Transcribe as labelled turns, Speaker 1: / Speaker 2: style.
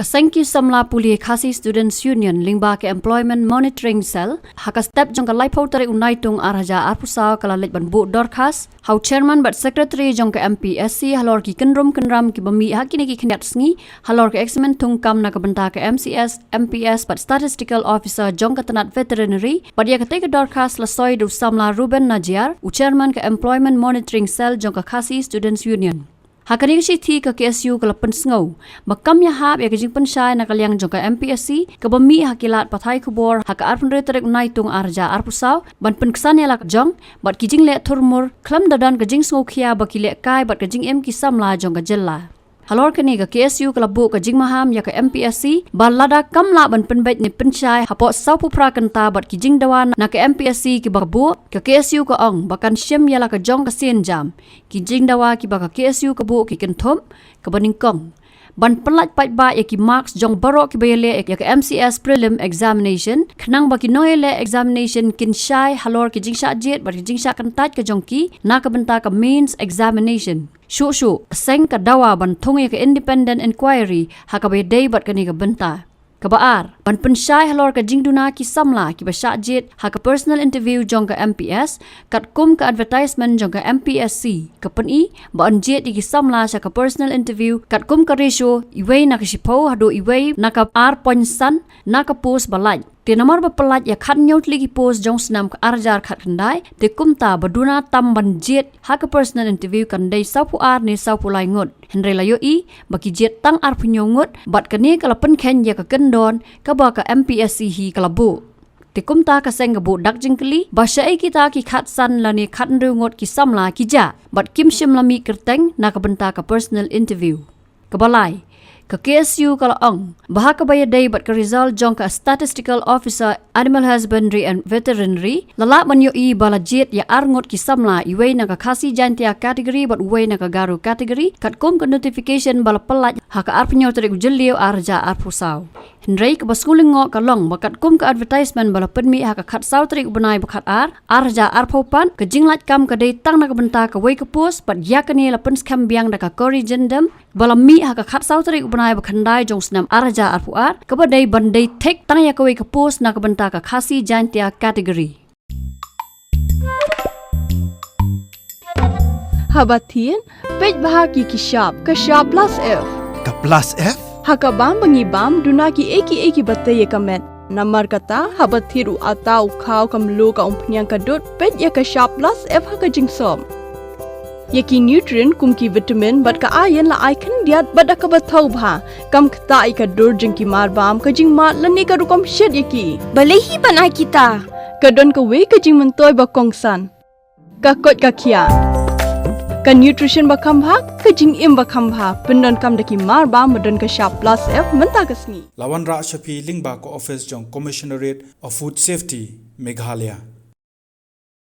Speaker 1: Kasengki samla puli khasi Students Union lingba ke Employment Monitoring Cell haka step jong ka laipo tari unaitung arhaja arpusau kala lek ban bu dorkas how chairman but secretary jong ka MPSC halor ki Kynrum Kynram ki bami hakini ki khnat sngi halor ka examen tung kam na ka banta ka MCS MPS but statistical officer jong ka tanat veterinary but ya ka take dorkas la soi du samla Ruben Najiar u chairman ka Employment Monitoring Cell jong ka khasi Students Union Hakani kasi thi ka KSU kala pensngau makam ya hab ya kajing Pynshai na kalyang jong ka MPSC ka bami hakilat pathai kubor haka arpun retrek unai tung arja arpusau ban penksan ya lak jong bat kijing le thurmur klam dadan kajing sngokhia bakile kai bat kajing em ki samla jong ka jella Halor kini ka KSU kala bu ka jing maham ya ka MPSC balada kamla ban Pynbeit ni Pynshai hapo saupu pra Kynta bat kijing dawan na ka MPSC ki babu ka KSU ka ong bakan syem ya la ka jong ka sien jam kijing dawa ki baka KSU ka bu ki kenthom ka baningkong ban pelat pat ba ya ki marks jong baro ki bayele ya ka MCS prelim examination khnang ba ki noele examination Pynshai halor ki jing sha jet bat ki jing sha kantat ka jong ki na ka benta ka means examination Shushu, seng ka dawa ban thungi ka independent inquiry hakabe day bat kani ka benta. Kabaar, ban Pynshai halor ka jingduna ki samla ki basha jet haka personal interview jong ka MPS kat kum ka advertisement jong ka MPSC ka peni ba an jet ki samla sa ka personal interview kat kum ka ratio iway na ka sipo hado iway na ka r.san na ka post balaj. Ti nomor bepelat ya khat nyot lagi post jong senam ke arjar khat kendai ti kumta baduna tam banjet haka personal interview kandai sapu ar ni sapu lai ngut henry layo i baki jet tang ar punyo ngut bat kani kala pen khen ya ka kendon ka ba ka MPSC hi kala bu ti kumta ka seng bu dak jingkli ba syai kita ki khat san la ni khat ndu ngut ki samla ki ja bat kim shim lami kerteng na ka benta ka personal interview ka balai ka KSU kala ong bahaka baya day bat ka result jong ka statistical officer animal husbandry and veterinary lala manyo i bala jet ya arngot ki samla iway na ka khasi jantia category bat way na ka garu category kat kum ka notification bala pelat haka arpnyo tere ujellio arja arpusau henry ka baskuling ngo ka long bakat kum ka advertisement bala penmi haka khat sau tere ubnai bakat arja arpopan ka jinglat kam ka day tang na ka benta ka way ka post bat yakani la pens kambiang da ka corrigendum bala mi haka khat sau tere ubnai bakhandai jong snam arja arpuar ka badai bandai tek tang ya ka way ka post na ka benta ka khasi jantia category
Speaker 2: Habatin pej bahagi ki shop ka shop plus F
Speaker 3: ka plus F
Speaker 2: haka bam bangi bam duna ki eki bataye kamet namar kata habathiru atau khau kamlu ka umpnyang ka dot pej ya ka shop plus F haka jingsom Yaki nutrient kum ki vitamin bat ka iron la icon diat bat ka bathau bha kam khta I ka dur jing ki mar bam ka jing ma lani ka rukom shed yaki
Speaker 4: balehi banai kita
Speaker 2: ka don ka we ka jing mentoy ba kongsan ka kot ka khia ka nutrition ba kham bha ka jing im ba kham bha pendon kam daki mar bam madon ka sharp plus F menta ka sngi
Speaker 3: lawan ra shapi lingba ko office jong commissionerate of food safety Meghalaya